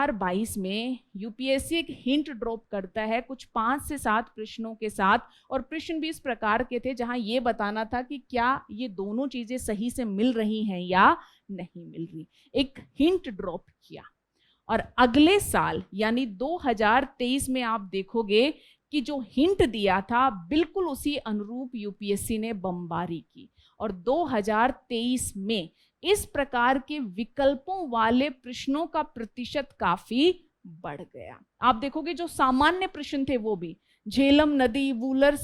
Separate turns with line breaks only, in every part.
2022 में यूपीएससी एक hint drop करता है कुछ 5 से 7 प्रश्नों के साथ, और प्रश्न भी इस प्रकार के थे जहां ये बताना था कि क्या ये दोनों चीजें सही से मिल रही हैं या नहीं मिल रही। एक हिंट ड्रॉप किया, और अगले साल यानी 2023 में आप देखोगे कि जो हिंट दिया था बिल्कुल उसी अनुरूप यूपीएससी ने बमबारी की, और 2023 में इस प्रकार के विकल्पों वाले प्रश्नों का प्रतिशत काफी बढ़ गया। आप देखोगे जो सामान्य प्रश्न थे वो भी, झेलम नदी वूलर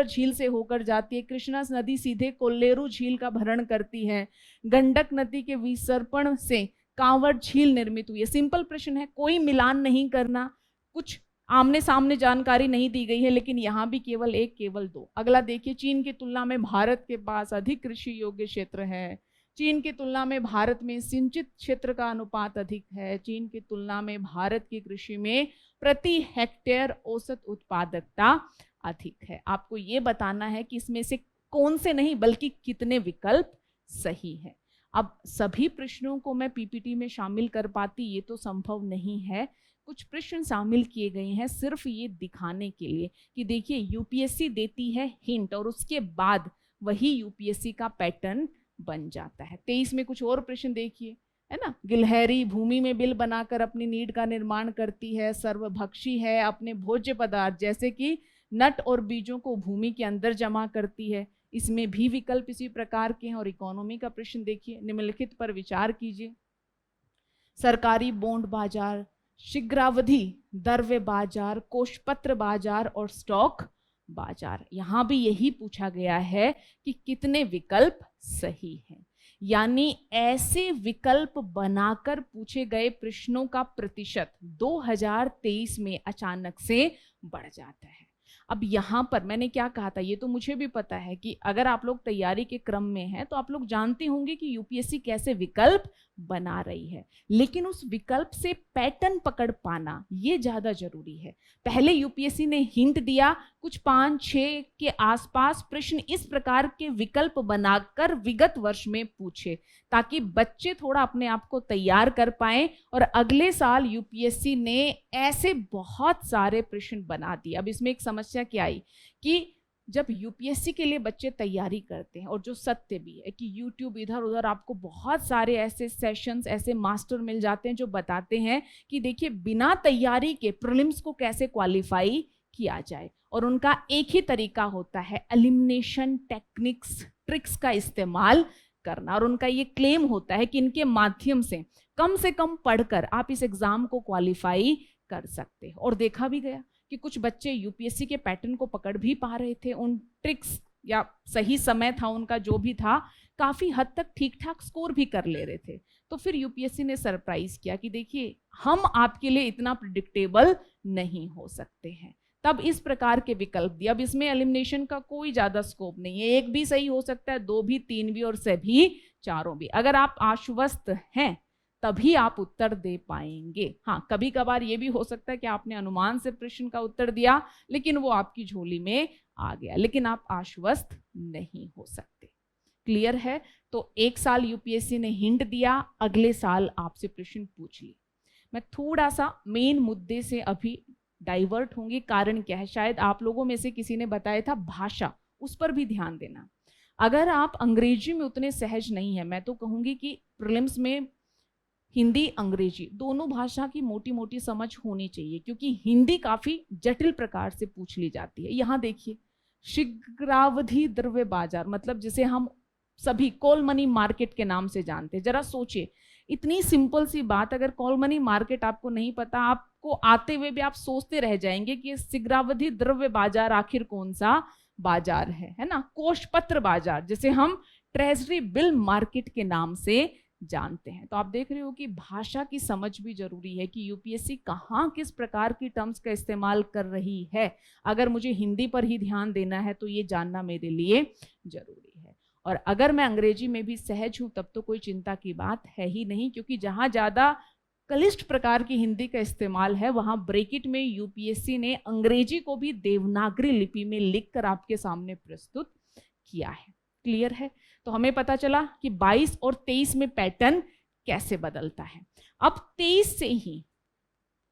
झील से होकर जाती है, कृष्णा नदी सीधे कोल्लेरू झील का भरण करती है, गंडक नदी के विसर्पण से कांवड़ झील निर्मित हुई है। सिंपल प्रश्न है, कोई मिलान नहीं करना, कुछ आमने सामने जानकारी नहीं दी गई है, लेकिन यहां भी केवल 1 केवल 2। अगला देखिए, चीन की तुलना में भारत के पास अधिक कृषि योग्य क्षेत्र है, चीन की तुलना में भारत में सिंचित क्षेत्र का अनुपात अधिक है, चीन की तुलना में भारत की कृषि में प्रति हेक्टेयर औसत उत्पादकता अधिक है। आपको ये बताना है कि इसमें से कौन से नहीं बल्कि कितने विकल्प सही है। अब सभी प्रश्नों को मैं पीपीटी में शामिल कर पाती ये तो संभव नहीं है, कुछ प्रश्न शामिल किए गए हैं सिर्फ ये दिखाने के लिए कि देखिए यूपीएससी देती है हिंट और उसके बाद वही यूपीएससी का पैटर्न बन जाता है। 23 में कुछ और प्रश्न देखिए, है ना, गिलहरी भूमि में बिल बनाकर अपनी नीड का निर्माण करती है, सर्वभक्षी है, अपने भोज्य पदार्थ जैसे कि नट और बीजों को भूमि के अंदर जमा करती है। इसमें भी विकल्प इसी प्रकार के हैं। और इकोनॉमी का प्रश्न देखिए, निम्नलिखित पर विचार कीजिए, सरकारी बॉन्ड बाजार, शीघ्रावधि द्रव्य बाजार, कोषपत्र बाजार और स्टॉक बाजार। यहां भी यही पूछा गया है कि कितने विकल्प सही हैं, यानी ऐसे विकल्प बनाकर पूछे गए प्रश्नों का प्रतिशत 2023 में अचानक से बढ़ जाता है। अब यहां पर मैंने क्या कहा था, ये तो मुझे भी पता है कि अगर आप लोग तैयारी के क्रम में हैं तो आप लोग जानते होंगे कि यूपीएससी कैसे विकल्प बना रही है, लेकिन उस विकल्प से पैटर्न पकड़ पाना ये ज्यादा जरूरी है। पहले यूपीएससी ने हिंट दिया, कुछ 5-6 के आसपास प्रश्न इस प्रकार के विकल्प बनाकर विगत वर्ष में पूछे, ताकि बच्चे थोड़ा अपने आप को तैयार कर पाए, और अगले साल यूपीएससी ने ऐसे बहुत सारे प्रश्न बना दिए। अब इसमें एक समस्या क्या आई कि जब यूपीएससी के लिए बच्चे तैयारी करते हैं, और जो सत्य भी है कि यूट्यूब इधर उधर आपको बहुत सारे ऐसे सेशंस, ऐसे मास्टर मिल जाते हैं जो बताते हैं कि देखिए बिना तैयारी के प्रीलिम्स को कैसे क्वालिफाई किया जाए, और उनका एक ही तरीका होता है एलिमिनेशन टेक्निक्स, ट्रिक्स का इस्तेमाल करना, और उनका ये क्लेम होता है कि इनके माध्यम से कम पढ़कर आप इस एग्जाम को क्वालिफाई कर सकते हैं। और देखा भी गया कि कुछ बच्चे यूपीएससी के पैटर्न को पकड़ भी पा रहे थे, उन ट्रिक्स या सही समय था उनका जो भी था, काफी हद तक ठीक ठाक स्कोर भी कर ले रहे थे। तो फिर यूपीएससी ने सरप्राइज किया कि देखिए हम आपके लिए इतना प्रिडिक्टेबल नहीं हो सकते हैं, तब इस प्रकार के विकल्प दिए। अब इसमें एलिमिनेशन का कोई ज्यादा स्कोप नहीं है, 1 भी सही हो सकता है, 2 भी, 3 भी और सभी 4 भी। अगर आप आश्वस्त हैं तभी आप उत्तर दे पाएंगे। हाँ, कभी कभार ये भी हो सकता है कि आपने अनुमान से प्रश्न का उत्तर दिया लेकिन वो आपकी झोली में आ गया, लेकिन आप आश्वस्त नहीं हो सकते। क्लियर है? तो 1 साल यूपीएससी ने हिंट दिया, अगले साल आपसे प्रश्न पूछ लिए। मैं थोड़ा सा मेन मुद्दे से अभी डाइवर्ट होंगी। कारण क्या है, शायद आप लोगों में से किसी ने बताया था भाषा, उस पर भी ध्यान देना। अगर आप अंग्रेजी में उतने सहज नहीं है, मैं तो कहूंगी कि प्रीलिम्स में हिंदी अंग्रेजी दोनों भाषा की मोटी मोटी समझ होनी चाहिए, क्योंकि हिंदी काफी जटिल प्रकार से पूछ ली जाती है। यहाँ देखिए, शीघ्रावधि द्रव्य बाजार, मतलब जिसे हम सभी कॉल मनी मार्केट के नाम से जानते हैं। जरा सोचिए, इतनी सिंपल सी बात, अगर कॉल मनी मार्केट आपको नहीं पता, आपको आते हुए भी आप सोचते रह जाएंगे कि शीघ्रावधि द्रव्य बाजार आखिर कौन सा बाजार है ना। कोषपत्र बाजार, जिसे हम ट्रेजरी बिल मार्केट के नाम से जानते हैं। तो आप देख रहे हो कि भाषा की समझ भी जरूरी है कि यूपीएससी कहाँ किस प्रकार की टर्म्स का इस्तेमाल कर रही है। अगर मुझे हिंदी पर ही ध्यान देना है तो ये जानना मेरे लिए जरूरी है, और अगर मैं अंग्रेजी में भी सहज हूं तब तो कोई चिंता की बात है ही नहीं, क्योंकि जहां ज्यादा क्लिष्ट प्रकार की हिंदी का इस्तेमाल है वहां ब्रैकेट में यूपीएससी ने अंग्रेजी को भी देवनागरी लिपि में लिखकर आपके सामने प्रस्तुत किया है। क्लियर है? तो हमें पता चला कि 22 और 23 में पैटर्न कैसे बदलता है। अब 23 से ही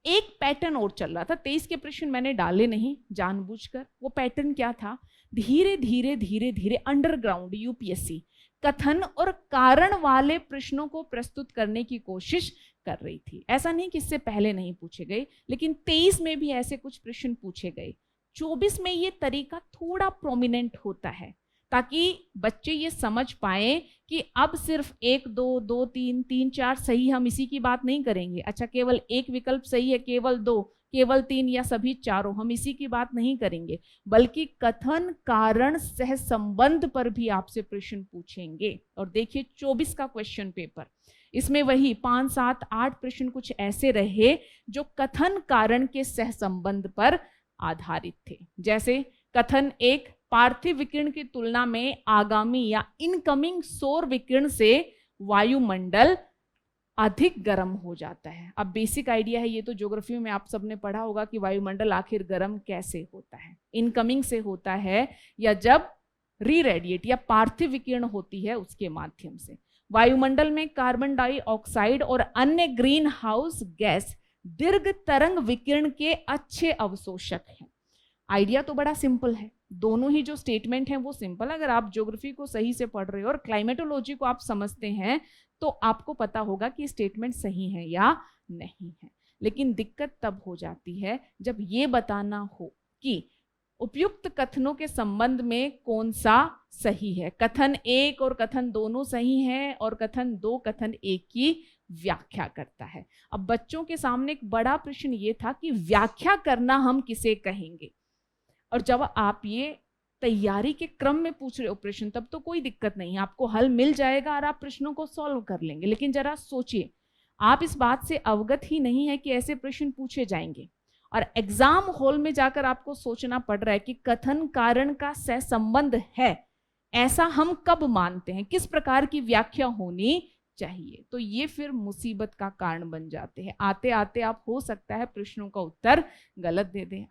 एक पैटर्न और चल रहा था। 23 के प्रश्न मैंने डाले नहीं जानबूझकर। वो पैटर्न क्या था, धीरे धीरे धीरे धीरे अंडरग्राउंड यूपीएससी कथन और कारण वाले प्रश्नों को प्रस्तुत करने की कोशिश कर रही थी। ऐसा नहीं कि इससे पहले नहीं पूछे गए, लेकिन 23 में भी ऐसे कुछ प्रश्न पूछे गए। 24 में ये तरीका थोड़ा प्रोमिनेंट होता है ताकि बच्चे ये समझ पाए कि अब सिर्फ 1 2 2 3 3 4 सही, हम इसी की बात नहीं करेंगे। अच्छा केवल एक विकल्प सही है, केवल 2, केवल 3 या सभी चारों, हम इसी की बात नहीं करेंगे, बल्कि कथन कारण सह संबंध पर भी आपसे प्रश्न पूछेंगे। और देखिए 24 का क्वेश्चन पेपर, इसमें वही 5 7 8 प्रश्न कुछ ऐसे रहे जो कथन कारण के सह संबंध पर आधारित थे। जैसे कथन 1, पार्थिव विकिरण की तुलना में आगामी या इनकमिंग सौर विकिरण से वायुमंडल अधिक गर्म हो जाता है। अब बेसिक आइडिया है, ये तो ज्योग्राफी में आप सबने पढ़ा होगा कि वायुमंडल आखिर गर्म कैसे होता है। इनकमिंग से होता है या जब री-रेडिएट या पार्थिव विकिरण होती है उसके माध्यम से। वायुमंडल में कार्बन डाइऑक्साइड और अन्य ग्रीन हाउस गैस दीर्घ तरंग विकिरण के अच्छे अवशोषक हैं। आइडिया तो बड़ा सिंपल है, दोनों ही जो स्टेटमेंट हैं वो सिंपल। अगर आप ज्योग्राफी को सही से पढ़ रहे हो और क्लाइमेटोलॉजी को आप समझते हैं तो आपको पता होगा कि स्टेटमेंट सही है या नहीं है। लेकिन दिक्कत तब हो जाती है जब ये बताना हो कि उपयुक्त कथनों के संबंध में कौन सा सही है। कथन 1 और कथन दोनों सही हैं और कथन 2 कथन 1 की व्याख्या करता है। अब बच्चों के सामने एक बड़ा प्रश्न ये था कि व्याख्या करना हम किसे कहेंगे। और जब आप ये तैयारी के क्रम में पूछ रहे हो प्रश्न, तब तो कोई दिक्कत नहीं, आपको हल मिल जाएगा और आप प्रश्नों को सॉल्व कर लेंगे। लेकिन जरा सोचिए, आप इस बात से अवगत ही नहीं है कि ऐसे प्रश्न पूछे जाएंगे और एग्जाम हॉल में जाकर आपको सोचना पड़ रहा है कि कथन कारण का सहसंबंध है, ऐसा हम कब मानते हैं, किस प्रकार की व्याख्या होनी चाहिए। तो ये फिर मुसीबत का कारण बन जाते हैं। आते आते आप हो सकता है प्रश्नों का उत्तर गलत दे दें।